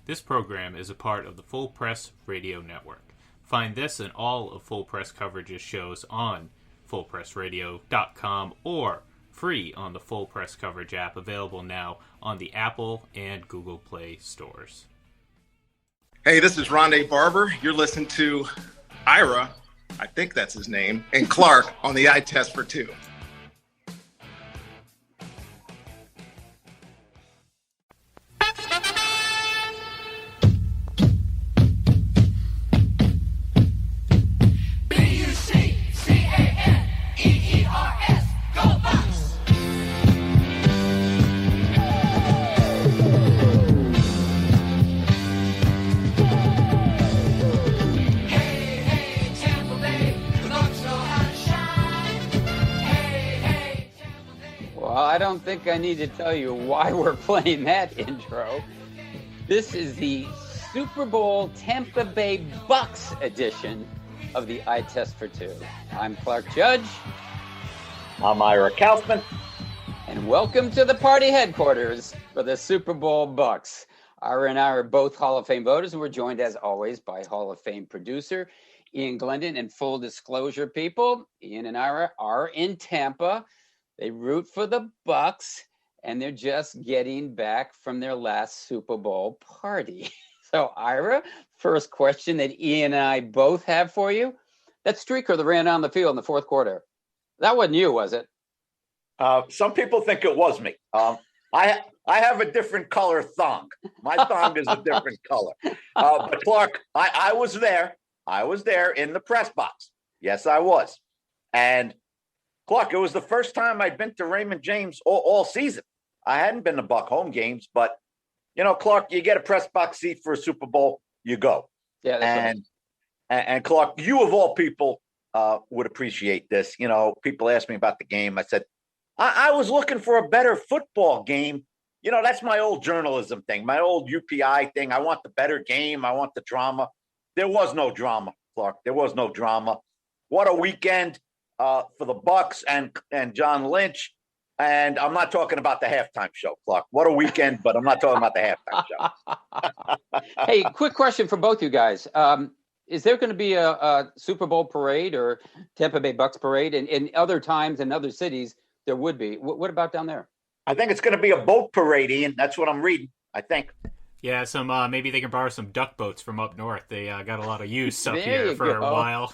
This program is a part of the Full Press Radio Network. Find this and all of Full Press Coverage's shows on fullpressradio.com or free on the Full Press Coverage app, available now on the Apple and Google Play stores. Hey, this is Rondé Barber. You're listening to Ira, I think that's his name, and Clark on the Eye Test for Two. I don't think I need to tell you why we're playing that intro. This is the Super Bowl Tampa Bay Bucs edition of the Eye Test for Two. I'm Clark Judge. I'm Ira Kaufman. And welcome to the party headquarters for the Super Bowl Bucs. Ira and I are both Hall of Fame voters, and we're joined, as always, by Hall of Fame producer Ian Glendon. And full disclosure, people, Ian and Ira are in Tampa. They root for the Bucs, and they're just getting back from their last Super Bowl party. So, Ira, first question that Ian and I both have for you. That streaker that ran down the field in the fourth quarter, that wasn't you, was it? Some people think it was me. I have a different color thong. My thong is a different color. But, Clark, I was there. I was there in the press box. Yes, I was. And Clark, it was the first time I'd been to Raymond James all season. I hadn't been to Buck home games, but, you know, Clark, you get a press box seat for a Super Bowl, you go. Yeah, that's and Clark, you of all people would appreciate this. You know, people ask me about the game. I said, I was looking for a better football game. You know, that's my old journalism thing, my old UPI thing. I want the better game. I want the drama. There was no drama, Clark. There was no drama. What a weekend. For the Bucs and John Lynch, and I'm not talking about the halftime show, Clark. What a weekend, but I'm not talking about the halftime show. Hey, quick question for both you guys. Is there going to be a Super Bowl parade or Tampa Bay Bucs parade? And in other times in other cities, there would be. What about down there? I think it's going to be a boat parade, Ian. That's what I'm reading, I think. Yeah, some maybe they can borrow some duck boats from up north. They got a lot of use up There here you for go. a while.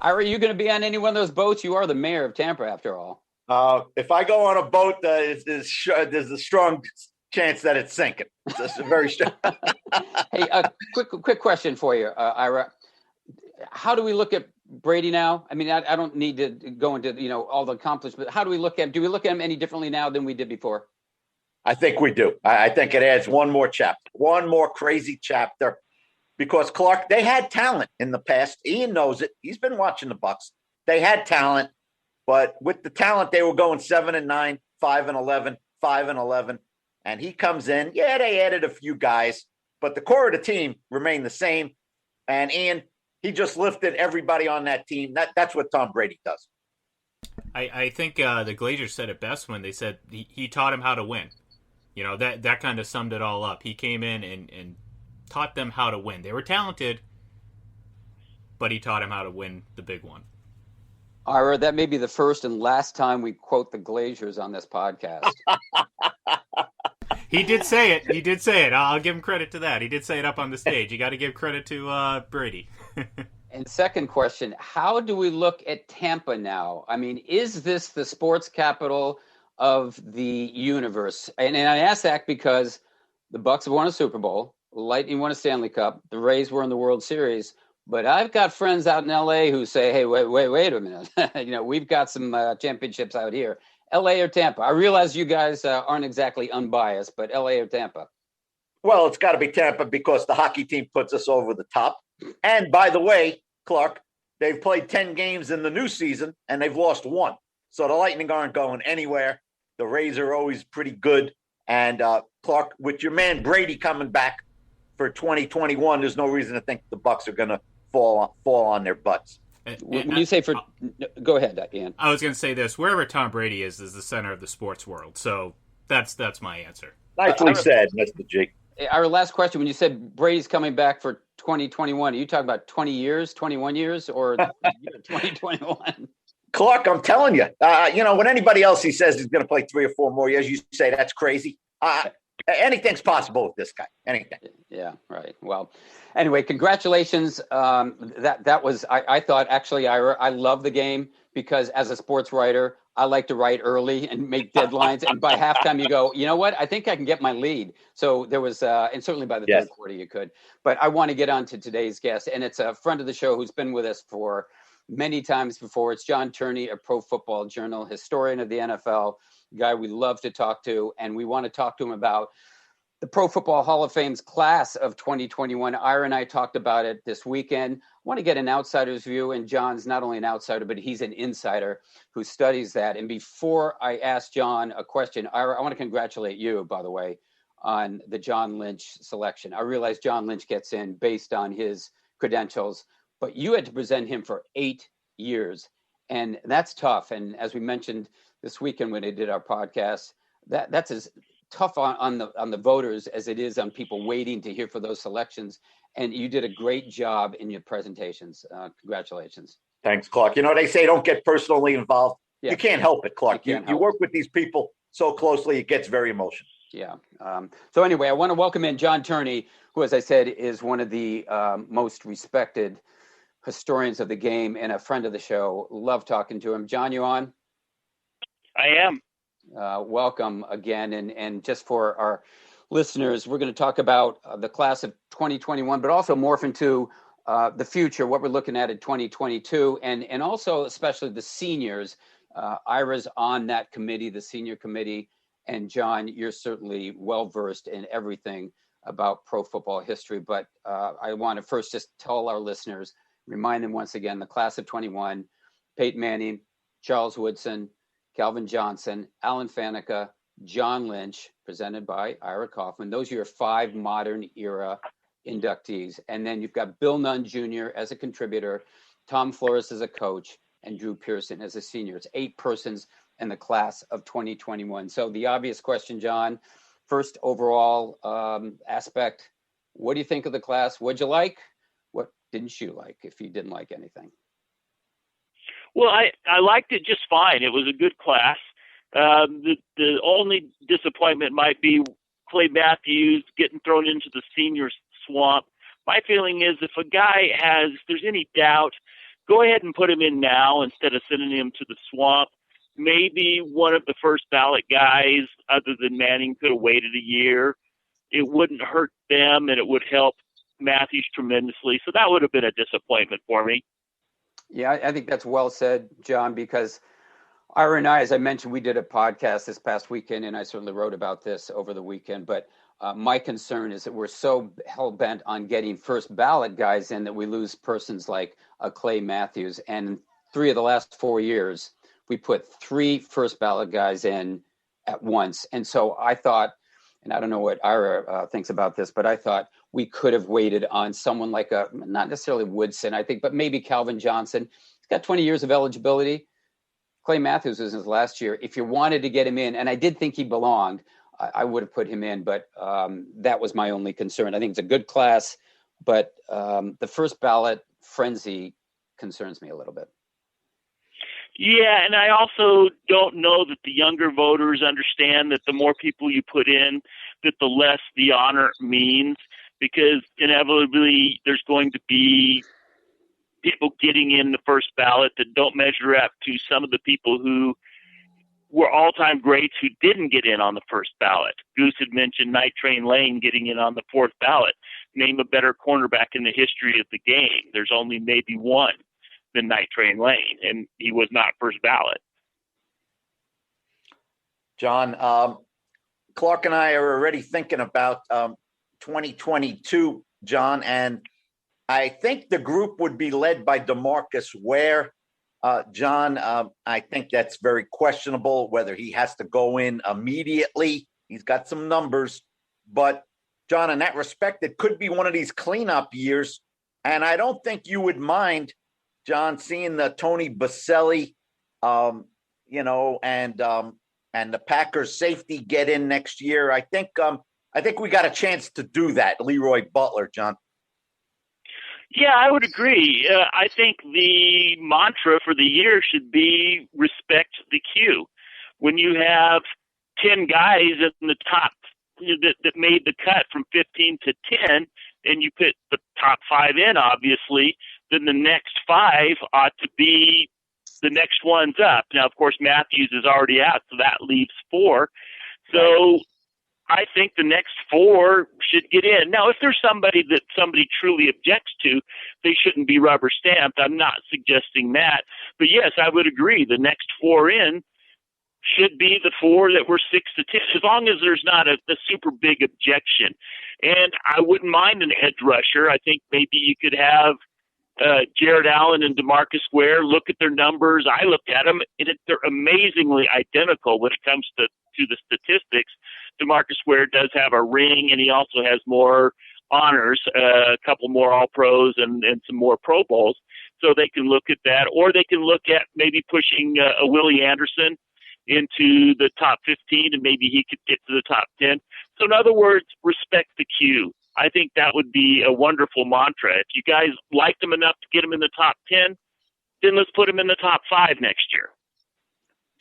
Ira, are you going to be on any one of those boats? You are the mayor of Tampa, after all. If I go on a boat, there's a strong chance that it's sinking. It's very strong. Hey, quick question for you, Ira. How do we look at Brady now? I mean, I don't need to go into all the accomplishments. How do we look at? Do we look at him any differently now than we did before? I think we do. I think it adds one more chapter, one more crazy chapter, because Clark, they had talent in the past. Ian knows it. He's been watching the Bucs. They had talent, but with the talent, they were going 7-9, 5-11, 5-11, and he comes in. Yeah, they added a few guys, but the core of the team remained the same. And Ian, he just lifted everybody on that team. That's what Tom Brady does. I think the Glazers said it best when they said he taught him how to win. You know, that kind of summed it all up. He came in and taught them how to win. They were talented, but he taught him how to win the big one. Ira, that may be the first and last time we quote the Glazers on this podcast. He did say it. I'll give him credit to that. He did say it up on the stage. You got to give credit to Brady. And second question, how do we look at Tampa now? I mean, is this the sports capital of the universe? And I ask that because the Bucs have won a Super Bowl, Lightning won a Stanley Cup, the Rays were in the World Series, but I've got friends out in LA who say, hey, wait a minute. We've got some championships out here. LA or Tampa? I realize you guys aren't exactly unbiased, but LA or Tampa? Well, it's got to be Tampa because the hockey team puts us over the top. And by the way, Clark, they've played 10 games in the new season and they've lost one. So the Lightning aren't going anywhere. The Rays are always pretty good. And Clark, with your man Brady coming back for 2021, there's no reason to think the Bucs are going to fall on their butts. When you say go ahead, Ian. I was going to say this: wherever Tom Brady is the center of the sports world. So that's my answer. Nicely said, Mr. G. our last question, when you said Brady's coming back for 2021, are you talking about 20 years, 21 years, or 2021? Clark, I'm telling you, when anybody else he says he's going to play 3 or 4 more years, you say that's crazy. Anything's possible with this guy. Anything. Yeah, right. Well, anyway, congratulations. That was, I thought, actually, Ira, I love the game because as a sports writer, I like to write early and make deadlines. And by halftime, you go, you know what? I think I can get my lead. So there was, and certainly by the third quarter, you could. But I want to get on to today's guest. And it's a friend of the show who's been with us for many times before. It's John Turney, a Pro Football Journal historian of the NFL, guy we love to talk to. And we want to talk to him about the Pro Football Hall of Fame's class of 2021. Ira and I talked about it this weekend. I want to get an outsider's view, and John's not only an outsider, but he's an insider who studies that. And before I ask John a question, Ira, I want to congratulate you, by the way, on the John Lynch selection. I realize John Lynch gets in based on his credentials, but you had to present him for 8 years, and that's tough. And as we mentioned this weekend when they did our podcast, that's as tough on the voters as it is on people waiting to hear for those selections. And you did a great job in your presentations. Congratulations. Thanks, Clark. They say don't get personally involved. Yeah. You can't help it, Clark. You work with these people so closely, it gets very emotional. Yeah. So anyway, I want to welcome in John Turney, who, as I said, is one of the most respected historians of the game and a friend of the show. Love talking to him. John, you on? I am. Welcome again. And just for our listeners, we're going to talk about the class of 2021, but also morph into the future, what we're looking at in 2022, and also especially the seniors. Ira's on that committee, the senior committee. And John, you're certainly well-versed in everything about pro football history. But I want to first just tell our listeners, remind them once again, the class of 21, Peyton Manning, Charles Woodson, Calvin Johnson, Alan Faneca, John Lynch, presented by Ira Kaufman. Those are your 5 modern era inductees. And then you've got Bill Nunn Jr. as a contributor, Tom Flores as a coach, and Drew Pearson as a senior. It's 8 persons in the class of 2021. So the obvious question, John, first overall aspect, what do you think of the class? What'd you like? What didn't you like, if you didn't like anything? Well, I liked it just fine. It was a good class. The only disappointment might be Clay Matthews getting thrown into the senior swamp. My feeling is if a guy if there's any doubt, go ahead and put him in now instead of sending him to the swamp. Maybe one of the first ballot guys, other than Manning, could have waited a year. It wouldn't hurt them, and it would help Matthews tremendously. So that would have been a disappointment for me. Yeah, I think that's well said, John, because Ira and I, as I mentioned, we did a podcast this past weekend, and I certainly wrote about this over the weekend. But my concern is that we're so hell-bent on getting first ballot guys in that we lose persons like Clay Matthews. And 3 of the last 4 years, we put 3 first ballot guys in at once. And so I thought, and I don't know what Ira thinks about this, but I thought we could have waited on someone like not necessarily Woodson, I think, but maybe Calvin Johnson. He's got 20 years of eligibility. Clay Matthews was his last year. If you wanted to get him in, and I did think he belonged, I would have put him in, but that was my only concern. I think it's a good class, but the first ballot frenzy concerns me a little bit. Yeah, and I also don't know that the younger voters understand that the more people you put in, that the less the honor means, because inevitably there's going to be people getting in the first ballot that don't measure up to some of the people who were all-time greats who didn't get in on the first ballot. Goose had mentioned Night Train Lane getting in on the 4th ballot. Name a better cornerback in the history of the game. There's only maybe one than Night Train Lane, and he was not first ballot. John, Clark and I are already thinking about 2022, John, and I think the group would be led by DeMarcus Ware. John, I think that's very questionable whether he has to go in immediately. He's got some numbers, but John, in that respect, it could be one of these cleanup years, and I don't think you would mind, John, seeing the Tony Baselli, and the Packers safety get in next year. I think I think we got a chance to do that. Leroy Butler, John. Yeah, I would agree. I think the mantra for the year should be respect the queue. When you have 10 guys in the top that made the cut from 15 to 10, and you put the top 5 in, obviously, then the next 5 ought to be the next ones up. Now, of course, Matthews is already out, so that leaves 4. So I think the next 4 should get in. Now, if there's somebody that somebody truly objects to, they shouldn't be rubber stamped. I'm not suggesting that. But yes, I would agree. The next 4 in should be the 4 that were 6 to 10, as long as there's not a super big objection. And I wouldn't mind an edge rusher. I think maybe you could have Jared Allen and DeMarcus Ware. Look at their numbers. I looked at them, and they're amazingly identical when it comes to the statistics. DeMarcus Ware does have a ring, and he also has more honors, a couple more All-Pros and some more Pro Bowls. So they can look at that, or they can look at maybe pushing a Willie Anderson into the top 15, and maybe he could get to the top 10. So in other words, respect the queue. I think that would be a wonderful mantra. If you guys liked him enough to get him in the top 10, then let's put him in the top 5 next year.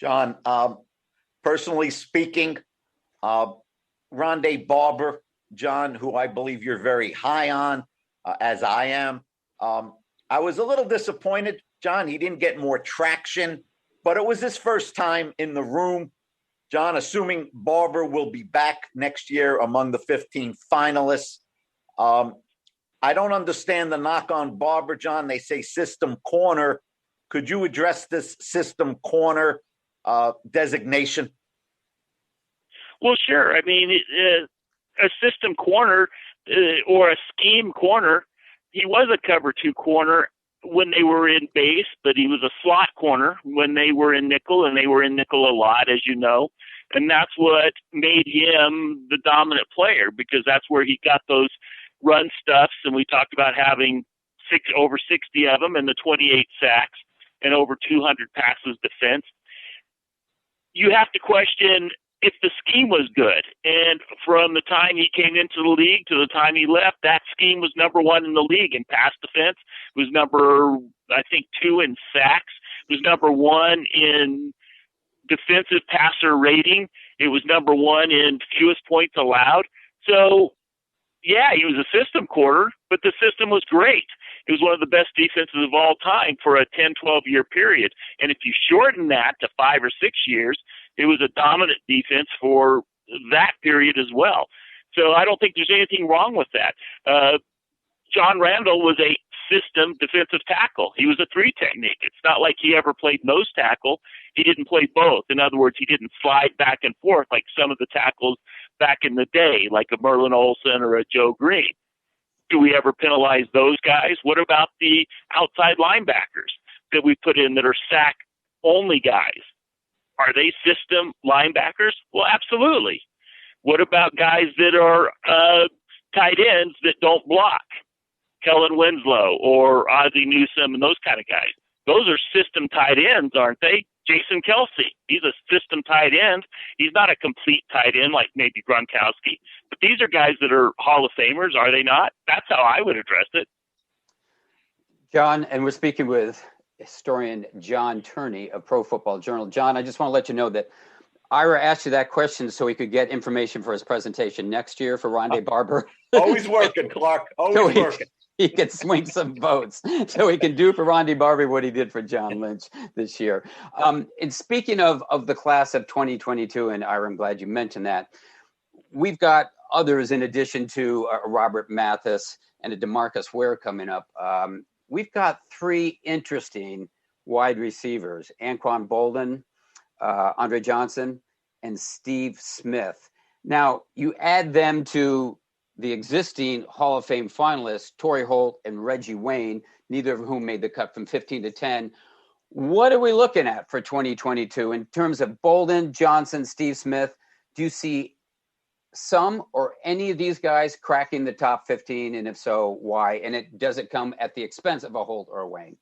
John, personally speaking, Rondé Barber, John, who I believe you're very high on, as I am. I was a little disappointed, John. He didn't get more traction, but it was his first time in the room. John, assuming Barber will be back next year among the 15 finalists. I don't understand the knock on Barber, John. They say system corner. Could you address this system corner designation? Well, sure. I mean, a system corner or a scheme corner, he was a cover 2 corner when they were in base, but he was a slot corner when they were in nickel, and they were in nickel a lot, as you know. And that's what made him the dominant player, because that's where he got those run stuffs. And we talked about having over 60 of them and the 28 sacks and over 200 passes defense. You have to question if the scheme was good. And from the time he came into the league to the time he left, that scheme was number 1 in the league in pass defense. It was number, I think, 2 in sacks. It was number 1 in defensive passer rating. It was number 1 in fewest points allowed. So, yeah, he was a system corner, but the system was great. It was one of the best defenses of all time for a 10, 12-year period. And if you shorten that to 5 or 6 years, it was a dominant defense for that period as well. So I don't think there's anything wrong with that. John Randall was a system defensive tackle. He was a 3 technique. It's not like he ever played nose tackle. He didn't play both. In other words, he didn't slide back and forth like some of the tackles back in the day, like a Merlin Olsen or a Joe Green. Do we ever penalize those guys? What about the outside linebackers that we put in that are sack-only guys? Are they system linebackers? Well, absolutely. What about guys that are tight ends that don't block? Kellen Winslow or Ozzie Newsome and those kind of guys. Those are system tight ends, aren't they? Jason Kelsey, he's a system tight end. He's not a complete tight end like maybe Gronkowski. But these are guys that are Hall of Famers, are they not? That's how I would address it. John, and we're speaking with historian John Turney of Pro Football Journal. John, I just want to let you know that Ira asked you that question so he could get information for his presentation next year for Rondé Barber. Always working, Clark. Always working. He can swing some votes so he can do for Rondé Barber what he did for John Lynch this year. And speaking of the class of 2022, and Ira, I'm glad you mentioned that, we've got others in addition to Robert Mathis and a DeMarcus Ware coming up. We've got 3 interesting wide receivers, Anquan Bolden, Andre Johnson, and Steve Smith. Now, you add them to the existing Hall of Fame finalists, Torrey Holt and Reggie Wayne, neither of whom made the cut from 15 to 10. What are we looking at for 2022 in terms of Bolden, Johnson, Steve Smith? Do you see some or any of these guys cracking the top 15? And if so, why? And does it come at the expense of a Holt or a Wayne?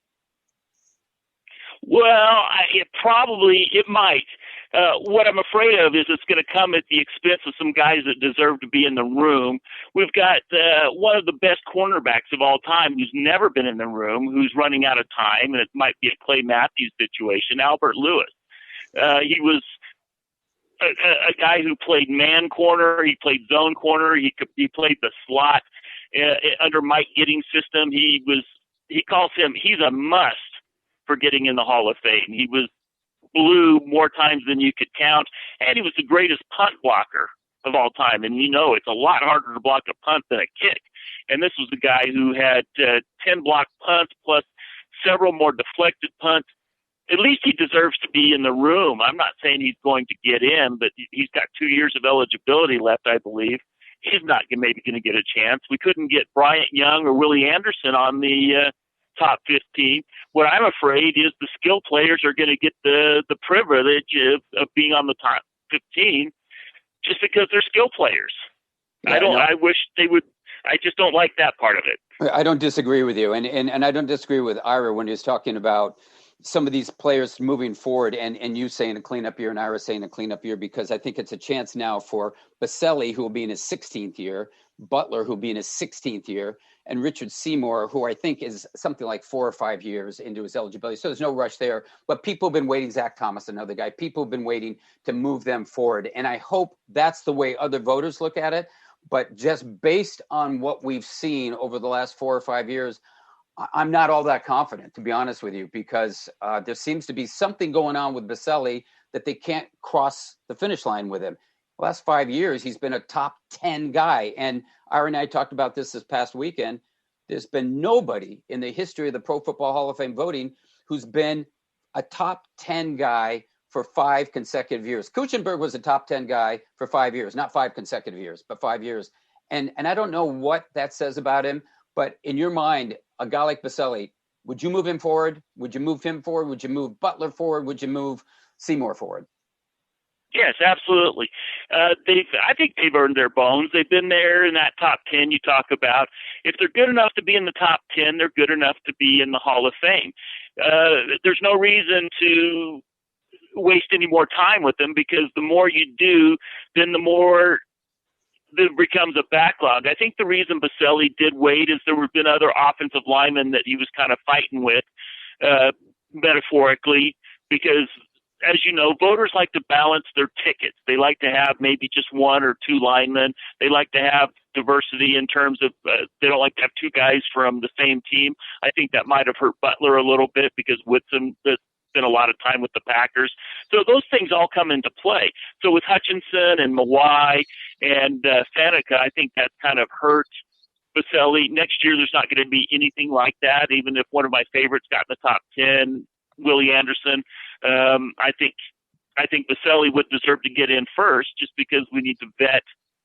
Well, it might. What I'm afraid of is it's going to come at the expense of some guys that deserve to be in the room. We've got one of the best cornerbacks of all time who's never been in the room, who's running out of time, and it might be a Clay Matthews situation, Albert Lewis. He was a guy who played man corner. He played zone corner. He played the slot under Mike Gidding's system. He calls him, he's a must for getting in the Hall of Fame. He was blue more times than you could count, and he was the greatest punt blocker of all time. And it's a lot harder to block a punt than a kick. And this was the guy who had 10 blocked punts plus several more deflected punts. At least he deserves to be in the room. I'm not saying he's going to get in, but he's got 2 years of eligibility left, I believe. He's not maybe going to get a chance. We couldn't get Bryant Young or Willie Anderson on the top 15. What I'm afraid is the skill players are going to get the privilege of being on the top 15 just because they're skill players. Yeah, I wish they would. I just don't like that part of it. I don't disagree with you. And I don't disagree with Ira when he's talking about some of these players moving forward and you saying a cleanup year and Ira saying a cleanup year, because I think it's a chance now for Baselli, who will be in his 16th year, Butler, who will be in his 16th year, and Richard Seymour, who I think is something like 4 or 5 years into his eligibility. So there's no rush there. But people have been waiting, Zach Thomas, another guy, people have been waiting to move them forward. And I hope that's the way other voters look at it. But just based on what we've seen over the last 4 or 5 years, I'm not all that confident, to be honest with you, because there seems to be something going on with Baselli that they can't cross the finish line with him. The last 5 years, he's been a top 10 guy. And Ira and I talked about this past weekend. There's been nobody in the history of the Pro Football Hall of Fame voting who's been a top 10 guy for 5 consecutive years. Kuchenberg was a top 10 guy for 5 years, not 5 consecutive years, but 5 years. And I don't know what that says about him, but in your mind, a guy like Baselli, would you move him forward? Would you move him forward? Would you move Butler forward? Would you move Seymour forward? Yes, absolutely. I think they've earned their bones. They've been there in that top 10 you talk about. If they're good enough to be in the top 10, they're good enough to be in the Hall of Fame. There's no reason to waste any more time with them, because the more you do, then the more there becomes a backlog. I think the reason Baselli did wait is there have been other offensive linemen that he was kind of fighting with, metaphorically, because as you know, voters like to balance their tickets. They like to have maybe just 1 or 2 linemen. They like to have diversity in terms of they don't like to have 2 guys from the same team. I think that might have hurt Butler a little bit, because Whitson spent a lot of time with the Packers. So those things all come into play. So with Hutchinson and Mawai and Faneca, I think that kind of hurt Baselli. Next year, there's not going to be anything like that, even if one of my favorites got in the top 10, Willie Anderson. I think Baselli would deserve to get in first, just because we need to vet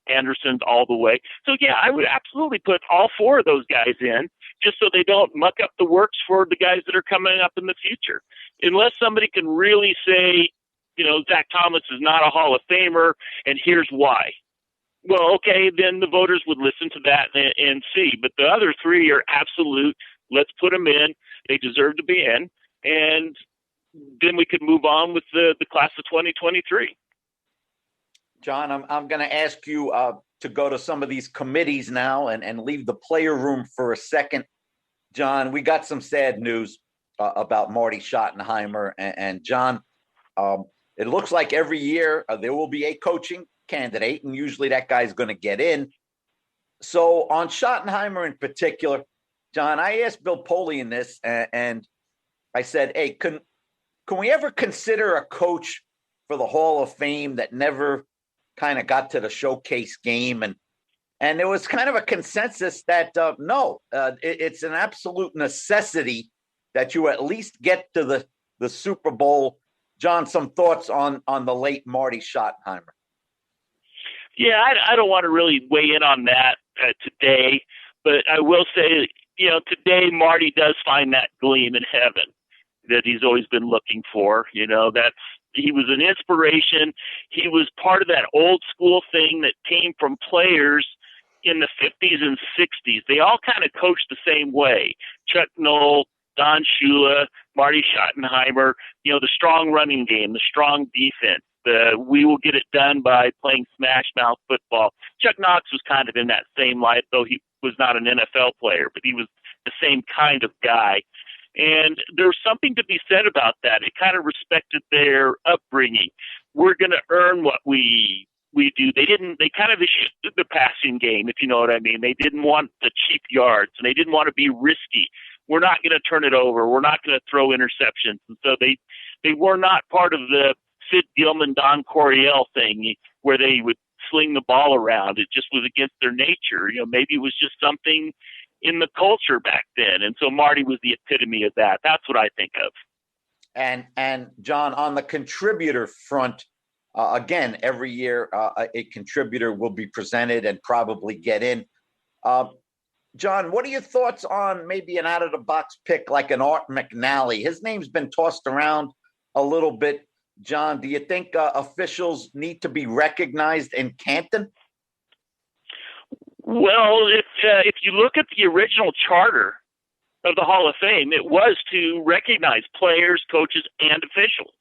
Anderson's all the way. So yeah, I would absolutely put all 4 of those guys in, just so they don't muck up the works for the guys that are coming up in the future. Unless somebody can really say, Zach Thomas is not a Hall of Famer, and here's why. Well, okay, then the voters would listen to that and see. But the other 3 are absolute. Let's put them in. They deserve to be in. And then we could move on with the class of 2023. John, I'm going to ask you to go to some of these committees now and leave the player room for a second. John, we got some sad news about Marty Schottenheimer. And John, it looks like every year there will be a coaching candidate, and usually that guy's going to get in. So on Schottenheimer in particular, John, I asked Bill Polian this, and I said, hey, can we ever consider a coach for the Hall of Fame that never kind of got to the showcase game? And there was kind of a consensus that no, it's an absolute necessity that you at least get to the Super Bowl. John, some thoughts on the late Marty Schottenheimer? Yeah, I don't want to really weigh in on that today, but I will say, today Marty does find that gleam in heaven that he's always been looking for. He was an inspiration. He was part of that old school thing that came from players in the 50s and 60s. They all kind of coached the same way. Chuck Noll, Don Shula, Marty Schottenheimer, the strong running game, the strong defense. we will get it done by playing smash mouth football. Chuck Knox was kind of in that same light, though he was not an NFL player, but he was the same kind of guy. And there's something to be said about that. It kind of respected their upbringing. We're going to earn what we do. They kind of issued the passing game, if you know what I mean. They didn't want the cheap yards, and they didn't want to be risky. We're not going to turn it over. We're not going to throw interceptions. And so they were not part of the Sid Gilman, Don Coryell thing where they would sling the ball around. It just was against their nature. Maybe it was just something in the culture back then. And so Marty was the epitome of that. That's what I think of. And John, on the contributor front, again, every year a contributor will be presented and probably get in. John, what are your thoughts on maybe an out-of-the-box pick like an Art McNally? His name's been tossed around a little bit. John, do you think officials need to be recognized in Canton? Well, if you look at the original charter of the Hall of Fame, it was to recognize players, coaches, and officials.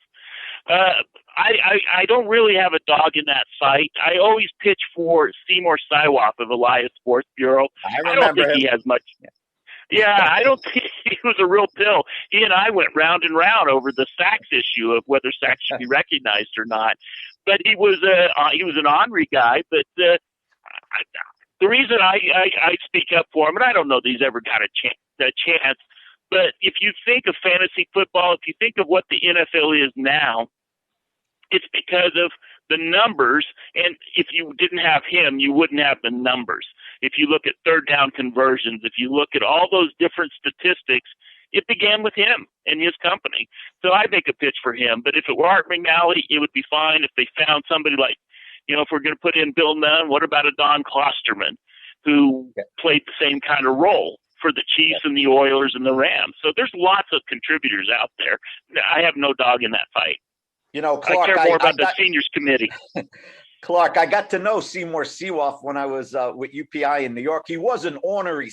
I don't really have a dog in that fight. I always pitch for Seymour Siwop of Elias Sports Bureau. I don't think he has much. Yeah, I don't think he was a real pill. He and I went round and round over the Sachs issue of whether Sachs should be recognized or not. But he was an ornery guy. But the reason I speak up for him, and I don't know that he's ever got a chance, but if you think of fantasy football, if you think of what the NFL is now, it's because of the numbers. And if you didn't have him, you wouldn't have the numbers. If you look at third down conversions, if you look at all those different statistics, it began with him and his company. So I make a pitch for him. But if it were Art McNally, it would be fine. If they found somebody like, if we're going to put in Bill Nunn, what about a Don Klosterman who played the same kind of role for the Chiefs and the Oilers and the Rams? So there's lots of contributors out there. I have no dog in that fight. Clark, I care more about the seniors committee. Clark, I got to know Seymour Siwop when I was with UPI in New York. He was an ornery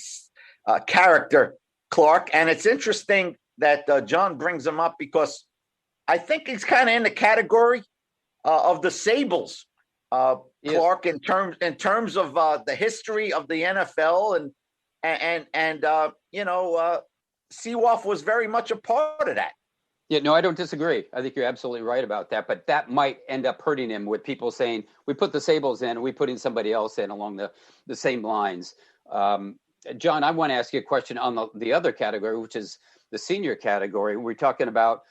character, Clark. And it's interesting that John brings him up because I think he's kind of in the category of the Sables, Clark, in terms of the history of the NFL. And Siwop was very much a part of that. Yeah, no, I don't disagree. I think you're absolutely right about that. But that might end up hurting him with people saying, we put the Sables in, we put in somebody else in along the same lines. John, I want to ask you a question on the other category, which is the senior category. We're talking about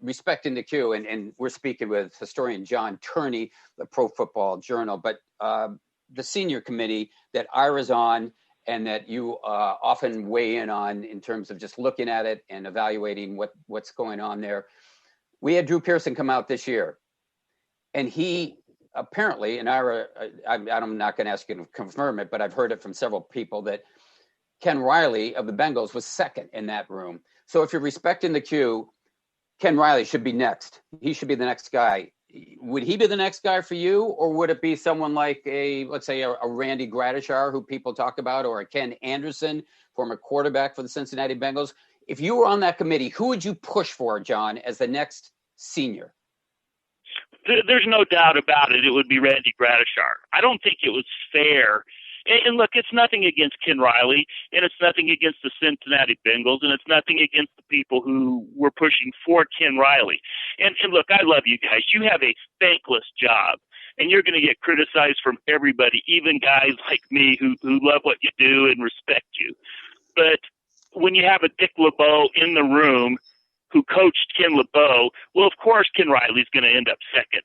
respecting the queue, and we're speaking with historian John Turney, the Pro Football Journal. But the senior committee that Ira's on, and that you often weigh in on in terms of just looking at it and evaluating what's going on there. We had Drew Pearson come out this year, and he apparently, and I'm not going to ask you to confirm it, but I've heard it from several people that Ken Riley of the Bengals was second in that room. So if you're respecting the queue, Ken Riley should be next. He should be the next guy. Would he be the next guy for you, or would it be someone like let's say a Randy Gradishar, who people talk about, or a Ken Anderson, former quarterback for the Cincinnati Bengals? If you were on that committee, who would you push for, John, as the next senior? There's no doubt about it. It would be Randy Gradishar. I don't think it was fair. And look, it's nothing against Ken Riley, and it's nothing against the Cincinnati Bengals, and it's nothing against the people who were pushing for Ken Riley. And look, I love you guys. You have a thankless job, and you're going to get criticized from everybody, even guys like me who love what you do and respect you. But when you have a Dick LeBeau in the room who coached Ken LeBeau, well, of course Ken Riley's going to end up second.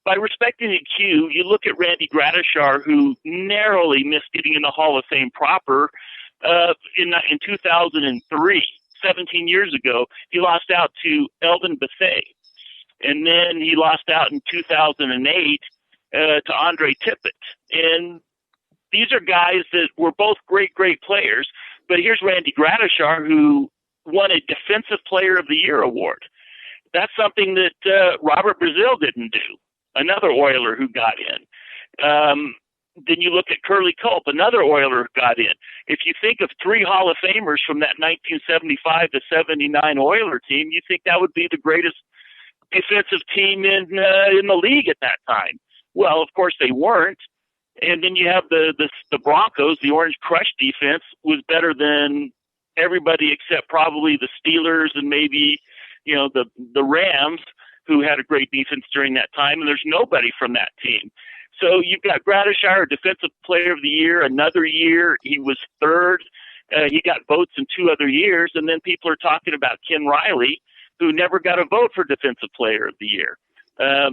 By respecting the queue, you look at Randy Gradishar, who narrowly missed getting in the Hall of Fame proper in 2003, 17 years ago. He lost out to Elvin Bethea. And then he lost out in 2008 to Andre Tippett. And these are guys that were both great, great players. But here's Randy Gradishar, who won a Defensive Player of the Year award. That's something that Robert Brazile didn't do. Another Oiler who got in. Then you look at Curly Culp, another Oiler who got in. If you think of three Hall of Famers from that 1975 to 79 Oiler team, you think that would be the greatest defensive team in the league at that time. Well, of course they weren't. And then you have the Broncos. The Orange Crush defense was better than everybody except probably the Steelers and maybe, the Rams, who had a great defense during that time. And there's nobody from that team. So you've got Gradishar, Defensive Player of the Year. Another year, he was third. He got votes in 2 other years. And then people are talking about Ken Riley, who never got a vote for Defensive Player of the Year.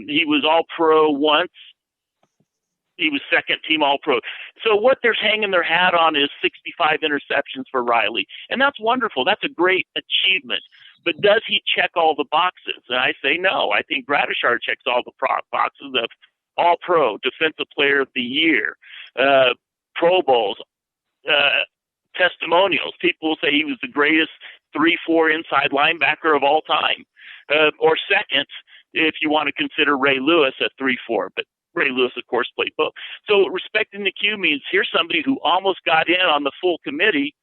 He was All-Pro once. He was second team All-Pro. So what they're hanging their hat on is 65 interceptions for Riley. And that's wonderful. That's a great achievement. But does he check all the boxes? And I say no. I think Gradishar checks all the boxes of All-Pro, Defensive Player of the Year, Pro Bowls, testimonials. People will say he was the greatest 3-4 inside linebacker of all time. Or second, if you want to consider Ray Lewis at 3-4. But Ray Lewis, of course, played both. So respecting the queue means here's somebody who almost got in on the full committee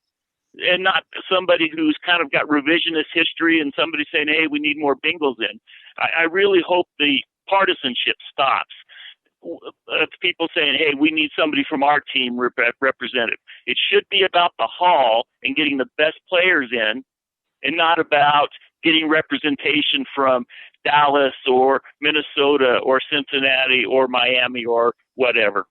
and not somebody who's kind of got revisionist history and somebody saying, hey, we need more Bengals in. I really hope the partisanship stops. People saying, hey, we need somebody from our team represented. It should be about the hall and getting the best players in and not about getting representation from Dallas or Minnesota or Cincinnati or Miami or whatever.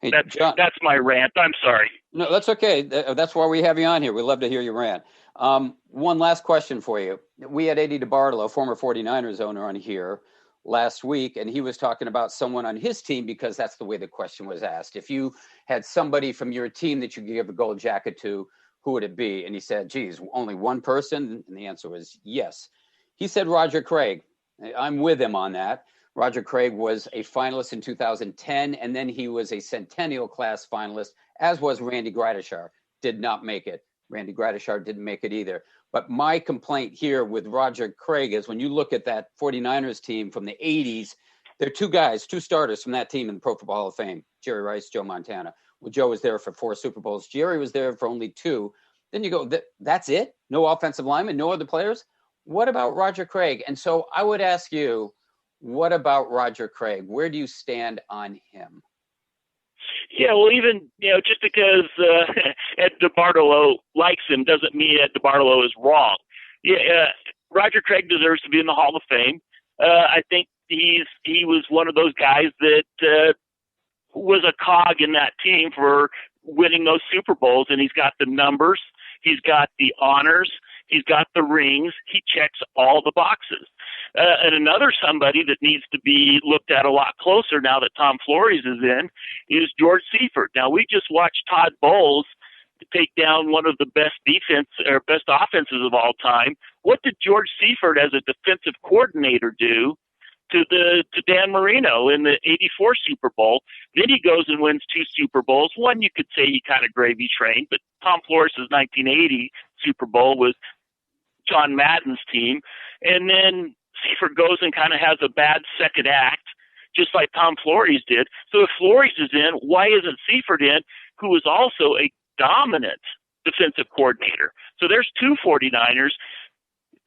Hey, that's my rant. I'm sorry. No, that's okay. That's why we have you on here. We love to hear your rant. One last question for you. We had Eddie DeBartolo, former 49ers owner, on here last week, and he was talking about someone on his team because that's the way the question was asked. If you had somebody from your team that you could give a gold jacket to, who would it be? And he said, geez, only one person? And the answer was yes. He said Roger Craig. I'm with him on that. Roger Craig was a finalist in 2010, and then he was a Centennial Class finalist, as was Randy Gradishar. Did not make it. Randy Gradishar didn't make it either. But my complaint here with Roger Craig is when you look at that 49ers team from the 80s, there are two starters from that team in the Pro Football Hall of Fame, Jerry Rice, Joe Montana. Well, Joe was there for 4 Super Bowls. Jerry was there for only 2. Then you go, that's it? No offensive linemen, no other players? What about Roger Craig? And so I would ask you, what about Roger Craig? Where do you stand on him? Yeah, well, even, just because Ed DeBartolo likes him doesn't mean Ed DeBartolo is wrong. Yeah, Roger Craig deserves to be in the Hall of Fame. I think he was one of those guys that was a cog in that team for winning those Super Bowls, and he's got the numbers, he's got the honors, he's got the rings, he checks all the boxes. And another somebody that needs to be looked at a lot closer now that Tom Flores is in is George Seifert. Now, we just watched Todd Bowles take down one of the best offenses of all time. What did George Seifert as a defensive coordinator do to Dan Marino in the 84 Super Bowl? Then he goes and wins 2 Super Bowls. One you could say he kind of gravy trained, but Tom Flores' 1980 Super Bowl was John Madden's team. And then Seifert goes and kind of has a bad second act, just like Tom Flores did. So if Flores is in, why isn't Seifert in, who was also a dominant defensive coordinator? So there's 2 49ers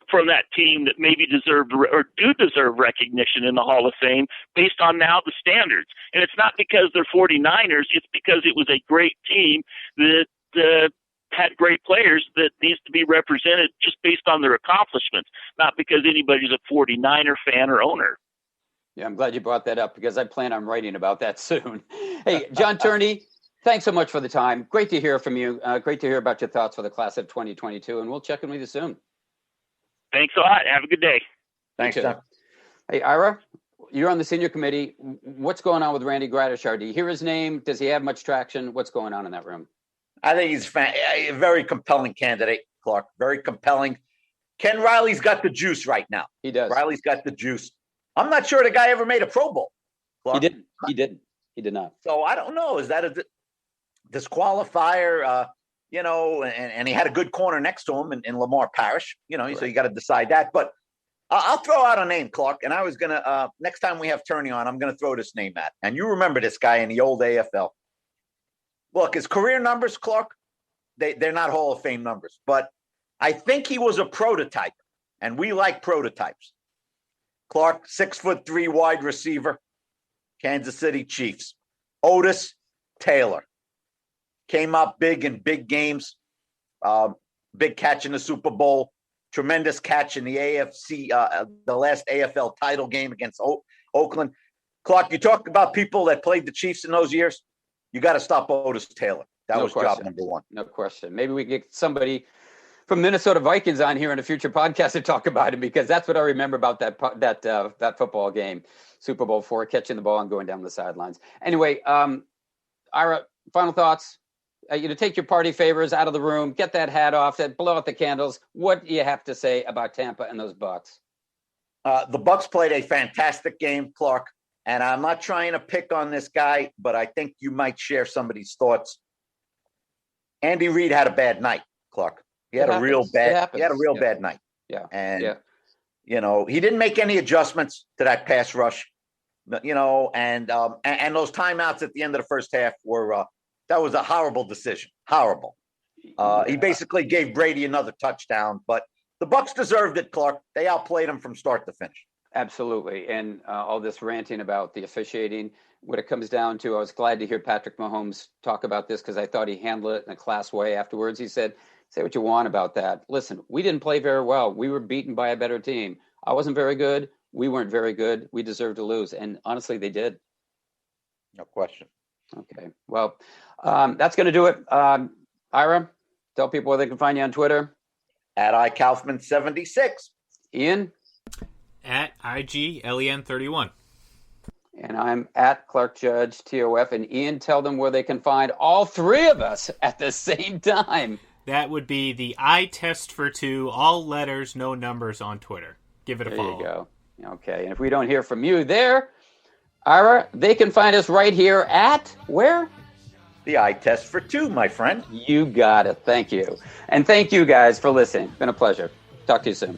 from that team that maybe deserve recognition in the Hall of Fame based on now the standards. And it's not because they're 49ers, it's because it was a great team that had great players that needs to be represented just based on their accomplishments, not because anybody's a 49er fan or owner. Yeah, I'm glad you brought that up because I plan on writing about that soon. Hey, John Turney, thanks so much for the time. Great to hear from you. Great to hear about your thoughts for the class of 2022, and we'll check in with you soon. Thanks a lot. Have a good day. Thanks, John. Hey, Ira, you're on the senior committee. What's going on with Randy Gradishar? Do you hear his name? Does he have much traction? What's going on in that room? I think he's a very compelling candidate, Clark. Very compelling. Ken Riley's got the juice right now. He does. Riley's got the juice. I'm not sure the guy ever made a Pro Bowl, Clark. He didn't. He did not. So I don't know. Is that a disqualifier? And he had a good corner next to him in Lamar Parrish. Right. So you got to decide that. But I'll throw out a name, Clark. And I was going to, next time we have Turney on, I'm going to throw this name at. And you remember this guy in the old AFL. Look, his career numbers, Clark, they're not Hall of Fame numbers. But I think he was a prototype. And we like prototypes. Clark, 6'3" wide receiver, Kansas City Chiefs. Otis Taylor came up big in big games. Big catch in the Super Bowl. Tremendous catch in the AFC, the last AFL title game against Oakland. Clark, you talk about people that played the Chiefs in those years. You got to stop Otis Taylor. That was job number one. No question. Maybe we get somebody from Minnesota Vikings on here in a future podcast to talk about him, because that's what I remember about that football game, Super Bowl IV, catching the ball and going down the sidelines. Anyway, Ira, final thoughts. Take your party favors out of the room, get that hat off, blow out the candles. What do you have to say about Tampa and those Bucs? The Bucs played a fantastic game, Clark, and I'm not trying to pick on this guy, but I think you might share somebody's thoughts. Andy Reid had a bad night, Clark. He had a real bad night. Yeah. And he didn't make any adjustments to that pass rush. And those timeouts at the end of the first half were that was a horrible decision. Horrible. He basically gave Brady another touchdown, but the Bucs deserved it, Clark. They outplayed him from start to finish. Absolutely. And all this ranting about the officiating, what it comes down to, I was glad to hear Patrick Mahomes talk about this, because I thought he handled it in a class way afterwards. He said, say what you want about that. Listen, we didn't play very well. We were beaten by a better team. I wasn't very good. We weren't very good. We deserved to lose. And honestly, they did. No question. Okay. Well, that's going to do it. Ira, tell people where they can find you on Twitter. At iKaufman76. Ian? At IGLEN31. And I'm at Clark Judge, TOF. And Ian, tell them where they can find all three of us at the same time. That would be the I Test for Two, all letters, no numbers on Twitter. Give it a follow. There you go. Okay. And if we don't hear from you there, Ira, they can find us right here at where? The I Test for Two, my friend. You got it. Thank you. And thank you guys for listening. It's been a pleasure. Talk to you soon.